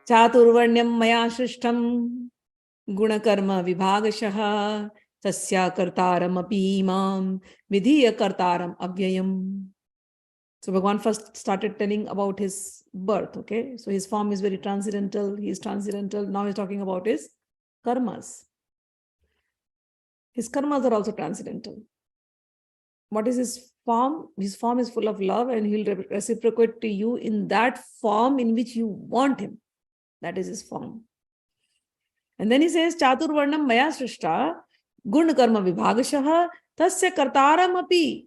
Chaturvarnyam maya shrishtam gunakarma vibhagashah tasya kartaram api imam vidhiya kartaram avyayam. So Bhagwan first started telling about his birth, okay? So his form is very transcendental, he is transcendental. Now he's talking about his karmas. His karmas are also transcendental. What is his form? His form is full of love and he'll reciprocate to you in that form in which you want him. That is his form. And then he says, Chaturvarnam maya srishta gun karma vibhagashah tasya kartaram api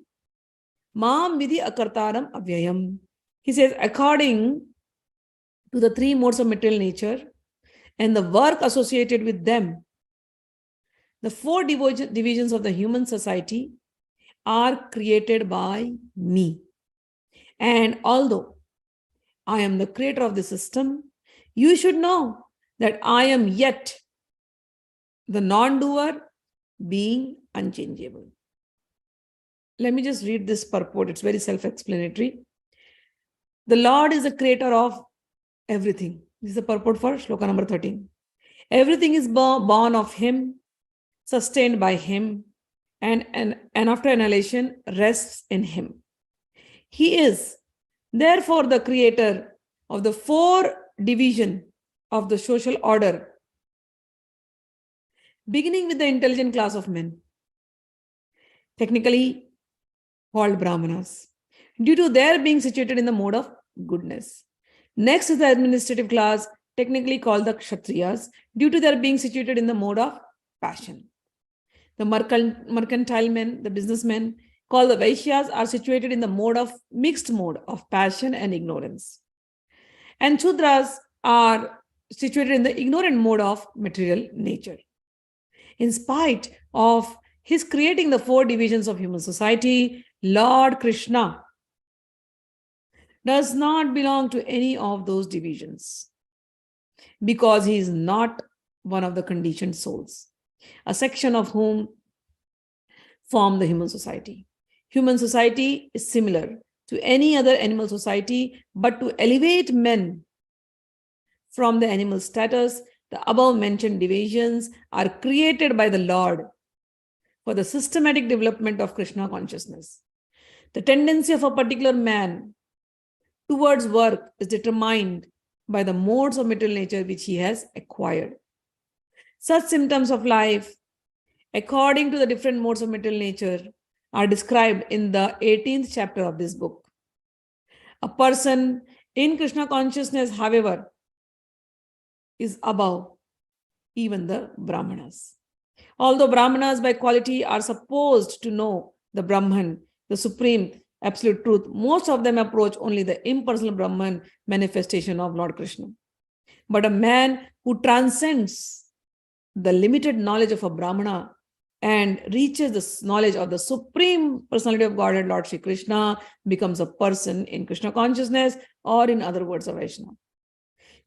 mam vidhi akartaram avyayam. He says, according to the three modes of material nature and the work associated with them, the four divisions of the human society are created by me. And although I am the creator of the system, you should know that I am yet the non-doer, being unchangeable. Let me just read this purport. It's very self-explanatory. The Lord is the creator of everything. This is the purport for shloka number 13. Everything is born of him, sustained by him, and after annihilation rests in him. He is therefore the creator of the four divisions of the social order, beginning with the intelligent class of men, technically called Brahmanas, due to their being situated in the mode of goodness. Next is the administrative class, technically called the Kshatriyas, due to their being situated in the mode of passion. The mercantile men, the businessmen, called the Vaishyas, are situated in the mixed mode of passion and ignorance. And Shudras are situated in the ignorant mode of material nature. In spite of his creating the four divisions of human society, Lord Krishna does not belong to any of those divisions because he is not one of the conditioned souls, a section of whom form the human society. Human society is similar to any other animal society, but to elevate men from the animal status, the above mentioned divisions are created by the Lord for the systematic development of Krishna consciousness. The tendency of a particular man towards work is determined by the modes of material nature which he has acquired. Such symptoms of life, according to the different modes of material nature, are described in the 18th chapter of this book. A person in Krishna consciousness, however, is above even the Brahmanas. Although Brahmanas by quality are supposed to know the Brahman, the supreme absolute truth, most of them approach only the impersonal Brahman manifestation of Lord Krishna. But a man who transcends the limited knowledge of a Brahmana and reaches the knowledge of the supreme personality of Godhead, Lord Shri Krishna, becomes a person in Krishna consciousness, or in other words, a Vaishnava.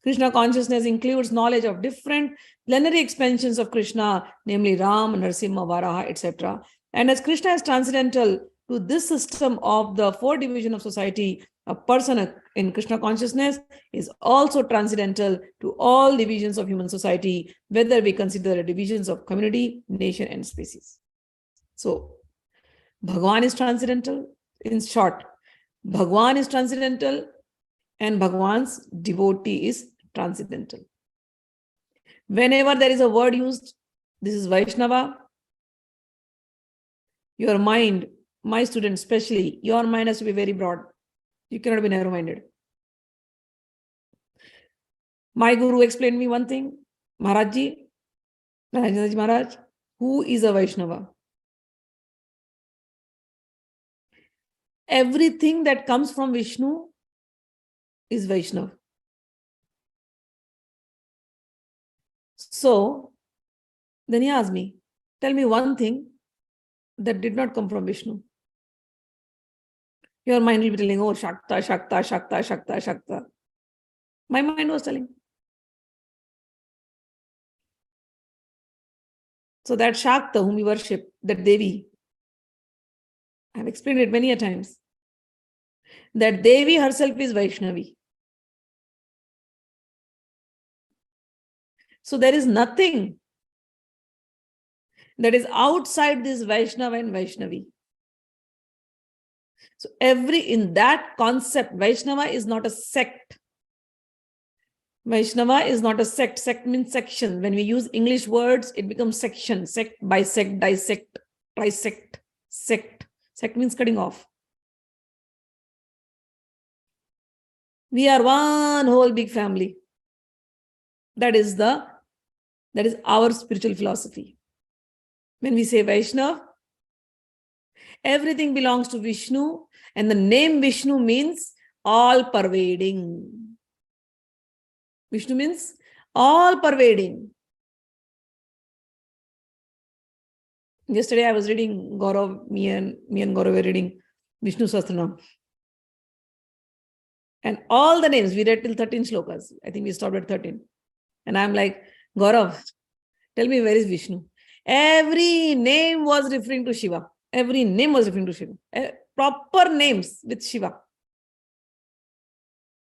Krishna consciousness includes knowledge of different plenary expansions of Krishna, namely Ram, Narasimha, Varaha, etc. And as Krishna is transcendental to this system of the four divisions of society, a person in Krishna consciousness is also transcendental to all divisions of human society, whether we consider the divisions of community, nation, and species. So, Bhagwan is transcendental. In short, Bhagwan is transcendental and Bhagwan's devotee is transcendental. Whenever there is a word used, this is Vaishnava, your mind, my students especially, your mind has to be very broad. You cannot be narrow-minded. My guru explained me one thing, Maharajji, Rajendra Maharaj, who is a Vaishnava? Everything that comes from Vishnu is Vaishnava. So, then he asked me, tell me one thing that did not come from Vishnu. Your mind will be telling, oh, Shakta, Shakta, Shakta, Shakta, Shakta. My mind was telling. So that Shakta whom we worship, that Devi, I have explained it many a times, that Devi herself is Vaishnavi. So there is nothing that is outside this Vaishnava and Vaishnavi. So in that concept, Vaishnava is not a sect. Vaishnava is not a sect. Sect means section. When we use English words, it becomes section. Sect, bisect, dissect, trisect, sect. Sect means cutting off. We are one whole big family. That is our spiritual philosophy. When we say Vaishnava, everything belongs to Vishnu, and the name Vishnu means all pervading. Vishnu means all pervading. Yesterday I was reading Gaurav, me and Gaurav were reading Vishnu Sahasranam. And all the names, we read till 13 shlokas. I think we stopped at 13. And I'm like, Gaurav, tell me, where is Vishnu? Every name was referring to Shiva. Every name was referring to Shiva. Proper names with Shiva.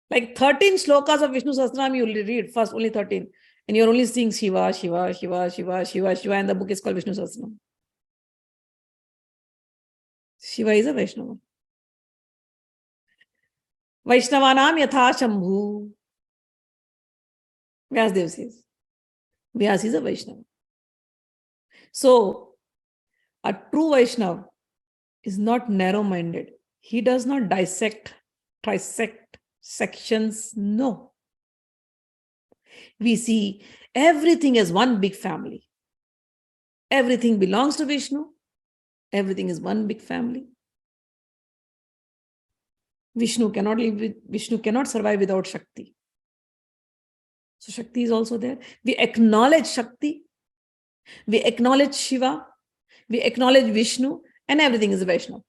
Like 13 shlokas of Vishnu Sahasranam you will read, first only 13. And you're only seeing Shiva, Shiva, Shiva, Shiva, Shiva, Shiva, and the book is called Vishnu Sahasranam. Shiva is a Vaishnava. Vaishnavanam yatha Shambhu. Vyasdev says. Vyas is a Vaishnava. So, a true Vaishnava is not narrow-minded. He does not dissect, trisect, sections. No. We see everything as one big family. Everything belongs to Vishnu. Everything is one big family. Vishnu cannot survive without Shakti. So Shakti is also there. We acknowledge Shakti. We acknowledge Shiva. We acknowledge Vishnu, and everything is Vaishnava.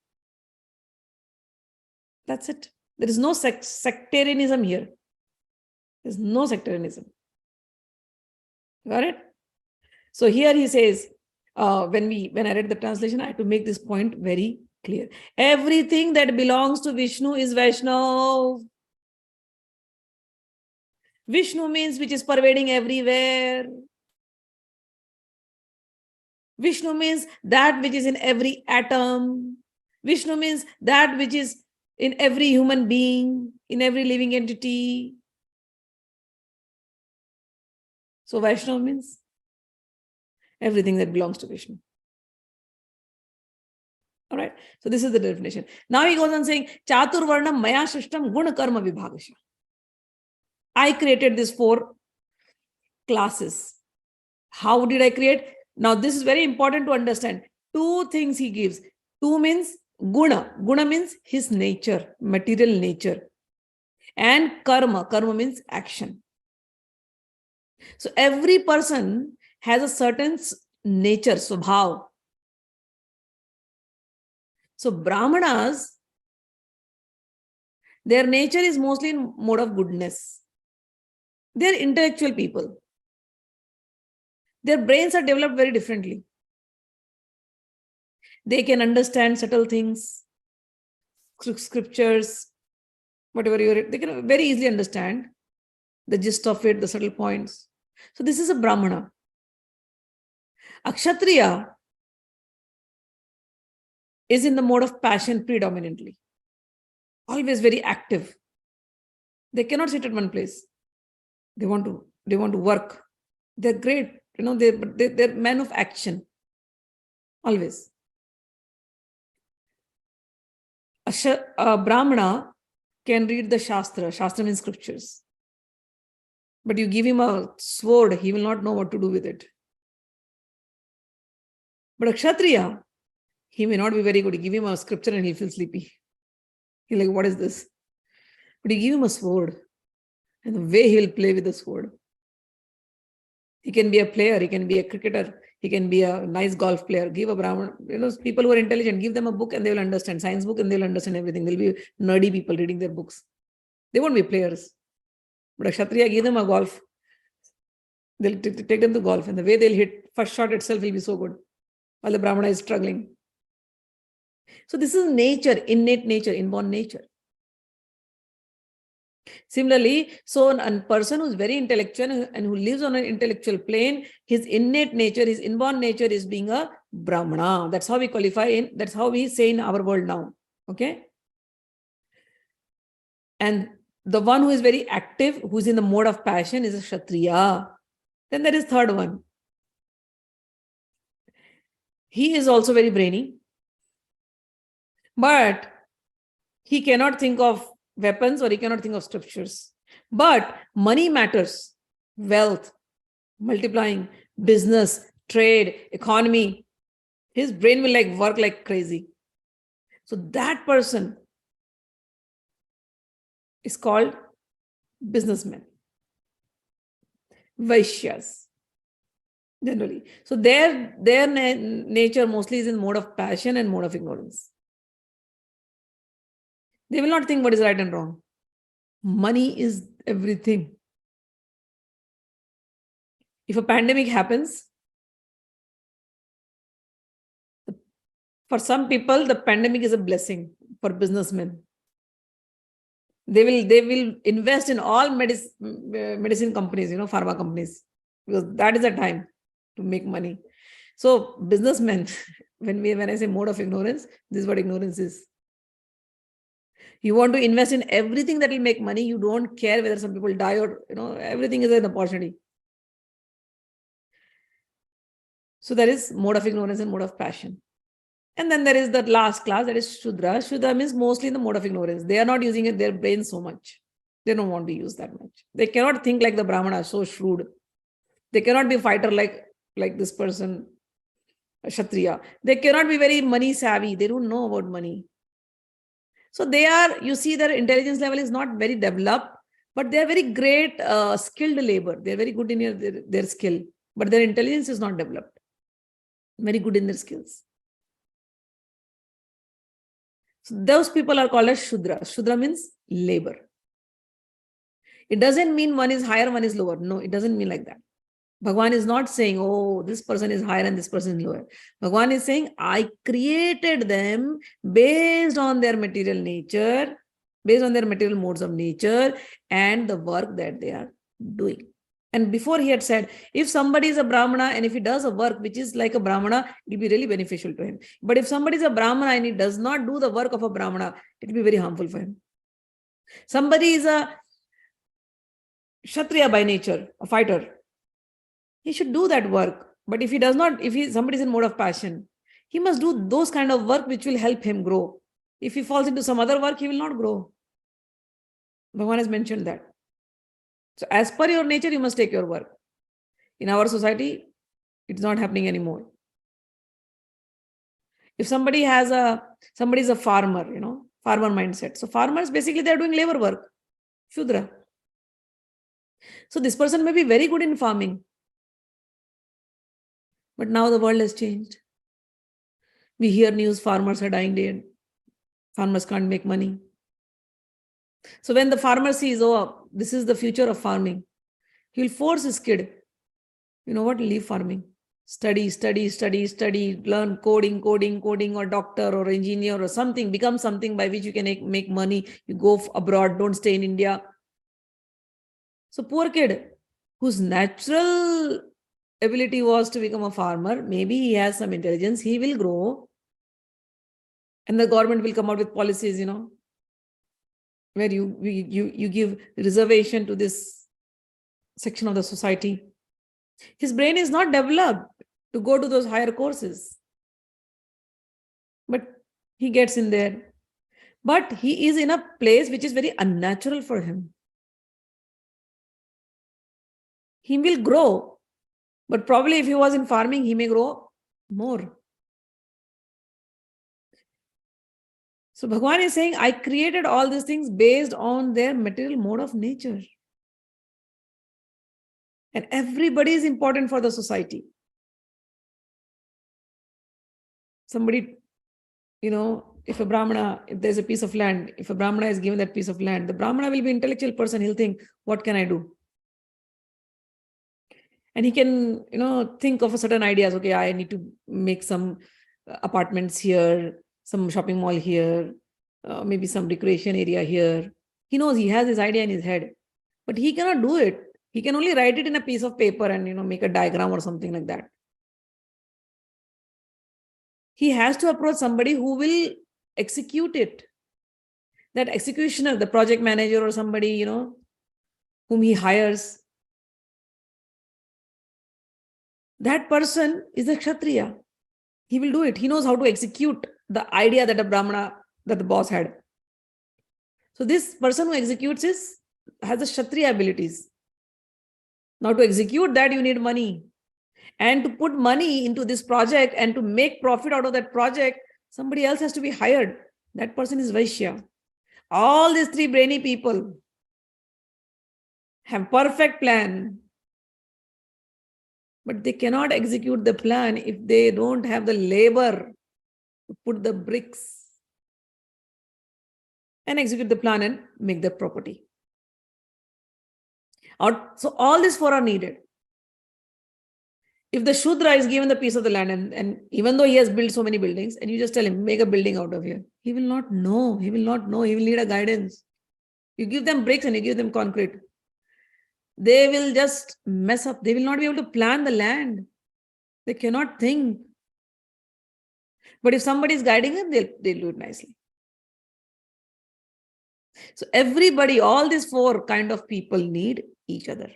That's it. There is no sectarianism here. There's no sectarianism. Got it? So here he says, when I read the translation, I had to make this point very clear. Everything that belongs to Vishnu is Vaishnava. Vishnu means which is pervading everywhere. Vishnu means that which is in every atom. Vishnu means that which is in every human being, in every living entity. So Vaishnava means everything that belongs to Vishnu. All right. So this is the definition. Now he goes on saying, Chatur Varnam Maya Shishtam Guna Karma Vibhagasha. I created these 4 classes. How did I create? Now this is very important to understand. 2 things he gives. 2 means guna. Guna means his nature, material nature. And karma. Karma means action. So every person has a certain nature, swabhav. So Brahmanas, their nature is mostly in mode of goodness. They're intellectual people. Their brains are developed very differently. They can understand subtle things, scriptures, whatever they can very easily understand the gist of it, the subtle points. So this is a Brahmana. A Kshatriya is in the mode of passion predominantly. Always very active. They cannot sit at one place. They want to work. They're great. They're men of action. Always. A Brahmana can read the Shastra. Shastra means scriptures. But you give him a sword, he will not know what to do with it. But a Kshatriya, he may not be very good. You give him a scripture and he'll feel sleepy. He's like, what is this? But you give him a sword, and the way he'll play with the sword. He can be a player, he can be a cricketer, he can be a nice golf player. Give a Brahman, people who are intelligent, give them a book and they will understand. Science book and they'll understand everything. They'll be nerdy people reading their books. They won't be players. But a Kshatriya, give them a golf. They'll take them to golf, and the way they'll hit, first shot itself will be so good, while the Brahmana is struggling. So this is nature, innate nature, inborn nature. Similarly, so a person who's very intellectual and who lives on an intellectual plane, his innate nature, his inborn nature is being a Brahmana. That's how we qualify in, that's how we say in our world now. Okay. And the one who is very active, who's in the mode of passion, is a Kshatriya. Then there is third one. He is also very brainy, but he cannot think of weapons or he cannot think of scriptures. But money matters, wealth, multiplying, business, trade, economy. His brain will like work like crazy. So that person is called businessmen, Vaishyas, generally. So their nature mostly is in mode of passion and mode of ignorance. They will not think what is right and wrong. Money is everything. If a pandemic happens, for some people, the pandemic is a blessing for businessmen. They will invest in all medicine companies, pharma companies, because that is the time to make money. So businessmen, when I say mode of ignorance, this is what ignorance is. You want to invest in everything that will make money. You don't care whether some people die or, everything is an opportunity. So there is mode of ignorance and mode of passion. And then there is the last class, that is Shudra. Shudra means mostly in the mode of ignorance. They are not using their brain so much. They don't want to use that much. They cannot think like the Brahmana, so shrewd. They cannot be a fighter like this person, a Kshatriya. They cannot be very money savvy. They don't know about money. So they are, you see, their intelligence level is not very developed, but they are very great skilled labor. They are very good in their skill, but their intelligence is not developed. Very good in their skills. So those people are called as Shudra. Shudra means labor. It doesn't mean one is higher, one is lower. No, it doesn't mean like that. Bhagwan is not saying, oh, this person is higher and this person is lower. Bhagwan is saying, I created them based on their material nature, based on their material modes of nature and the work that they are doing. And before he had said, if somebody is a Brahmana and if he does a work which is like a Brahmana, it will be really beneficial to him. But if somebody is a Brahmana and he does not do the work of a Brahmana, it will be very harmful for him. Somebody is a Kshatriya by nature, a fighter. He should do that work. But if he does not, if somebody is in mode of passion, he must do those kind of work which will help him grow. If he falls into some other work, he will not grow. Bhagwan has mentioned that. So as per your nature, you must take your work. In our society, it's not happening anymore. If somebody is a farmer, farmer mindset. So farmers, basically, they're doing labor work. Shudra. So this person may be very good in farming. But now the world has changed. We hear news, farmers are dying dead. Farmers can't make money. So when the farmer sees, oh, this is the future of farming, he will force his kid, leave farming. Study, learn coding, or doctor or engineer or something, become something by which you can make money. You go abroad, don't stay in India. So poor kid, whose natural ability was to become a farmer, maybe he has some intelligence, he will grow. And the government will come out with policies, where you give reservation to this section of the society. His brain is not developed to go to those higher courses. But he gets in there. But he is in a place which is very unnatural for him. He will grow. But probably if he was in farming, he may grow more. So Bhagwan is saying, I created all these things based on their material mode of nature. And everybody is important for the society. Somebody, if there's a piece of land, if a Brahmana is given that piece of land, the Brahmana will be an intellectual person. He'll think, what can I do? And he can, think of certain ideas. Okay, I need to make some apartments here, some shopping mall here, maybe some recreation area here. He knows he has his idea in his head, but he cannot do it. He can only write it in a piece of paper and, make a diagram or something like that. He has to approach somebody who will execute it. That executioner, the project manager or somebody, whom he hires, that person is a Kshatriya. He will do it. He knows how to execute the idea that that the boss had. So this person who executes has the Kshatriya abilities. Now to execute that, you need money. And to put money into this project and to make profit out of that project, somebody else has to be hired. That person is Vaishya. All these three brainy people have perfect plan, but they cannot execute the plan if they don't have the labor to put the bricks and execute the plan and make the property. So all these four are needed. If the Shudra is given the piece of the land and even though he has built so many buildings and you just tell him, make a building out of here, he will not know. He will need a guidance. You give them bricks and you give them concrete. They will just mess up. They will not be able to plan the land. They cannot think. But if somebody is guiding them, they'll do it nicely. So everybody, all these four kind of people need each other.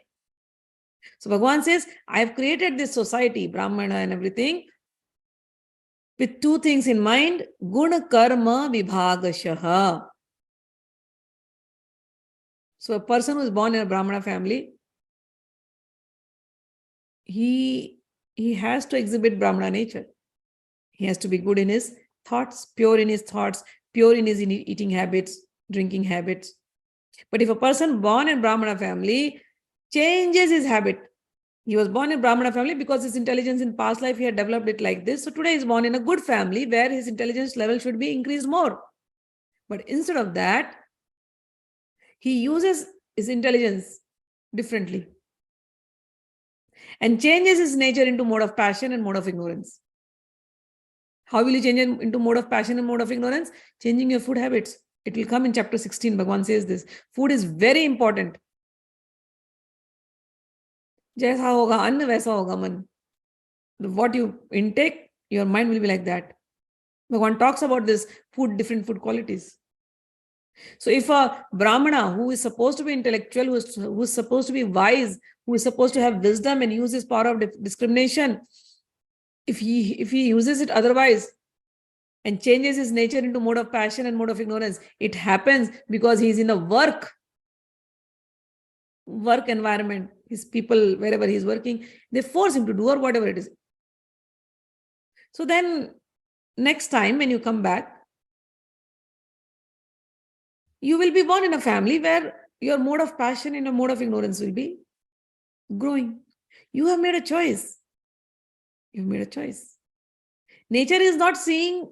So Bhagwan says, I have created this society, Brahmana and everything, with two things in mind, guna karma vibhagashaha. So a person who is born in a Brahmana family, he has to exhibit Brahmana nature. He has to be good in his thoughts, pure in his thoughts, pure in his eating habits, drinking habits. But if a person born in Brahmana family changes his habit, he was born in Brahmana family because his intelligence in past life, he had developed it like this. So today he is born in a good family where his intelligence level should be increased more. But instead of that, he uses his intelligence differently and changes his nature into mode of passion and mode of ignorance. How will you change it into mode of passion and mode of ignorance? Changing your food habits. It will come in chapter 16. Bhagwan says this. Food is very important. Jaisa hoga ann, vaisa hoga man. What you intake, your mind will be like that. Bhagwan talks about this food, different food qualities. So if a Brahmana who is supposed to be intellectual, who is supposed to be wise, who is supposed to have wisdom and use his power of discrimination, if he uses it otherwise and changes his nature into mode of passion and mode of ignorance, it happens because he is in a work environment. His people, wherever he is working, they force him to do or whatever it is. So then next time when you come back, you will be born in a family where your mode of passion and your mode of ignorance will be growing. You have made a choice. You've made a choice. Nature is not seeing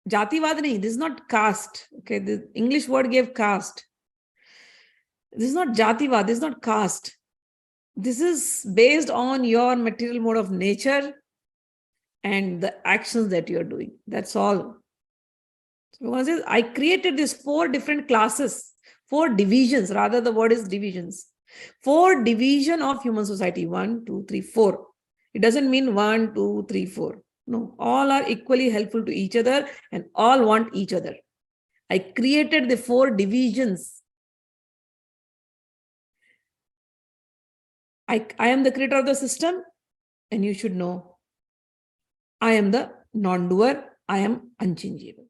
jativad nahi. This is not caste. Okay, the English word gave caste. This is not jativad. This is not caste. This is based on your material mode of nature and the actions that you are doing. That's all. So Bhagwan says, I created these 4 different classes, 4 divisions. Rather, the word is divisions. 4 division of human society. 1, 2, 3, 4. It doesn't mean 1, 2, 3, 4. No, all are equally helpful to each other and all want each other. I created the 4 divisions. I am the creator of the system, and you should know I am the non-doer. I am unchangeable.